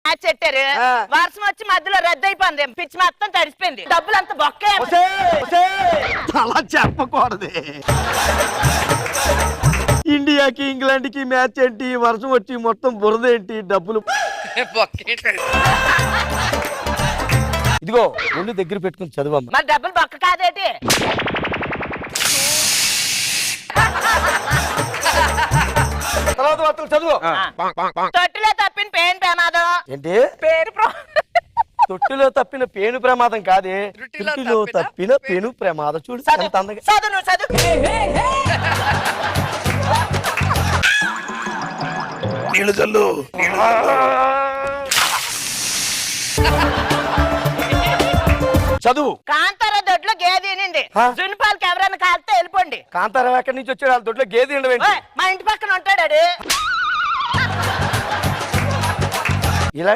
Match పెట్టారు వర్షం వచ్చి మధ్యలో రద్దు అయిపోయింది పిచ్చి మొత్తం తడిసిపోయింది డబ్బులు అంత బొక్కే అలా చెప్పకూడదు. ఇండియాకి ఇంగ్లాండ్ కి మ్యాచ్ ఏంటి, వర్షం వచ్చి మొత్తం బురద ఏంటి, డబ్బులు. ఇదిగో ఒళ్ళు దగ్గర పెట్టుకుని చదువమ్మా. మరి డబ్బులు బొక్క కాదేటి? తర్వాత వార్తలు చదువు. తొట్టిలో తప్పిన పేను ప్రమాదం. ఏంటి? పేరు తొట్టిలో తప్పిన పేను ప్రమాదం కాదే, తొట్టిలో తప్పిన పేను ప్రమాదం. చూడు ఎంత అందంగా. చదువు చదువు. నీళ్ళు చల్లు. చదువు. కాంతార దొడ్లో గేదె ఈనింది. జున్పాలకి ఎవరైనా కాలితే వెళ్ళిపోండి. కాంతారావు ఎక్కడి నుంచి వచ్చాడు? వాళ్ళ దొడ్లో గేదె ఉండవేంటి? మా ఇంటి పక్కన ఉంటాడు. ఇలాంటి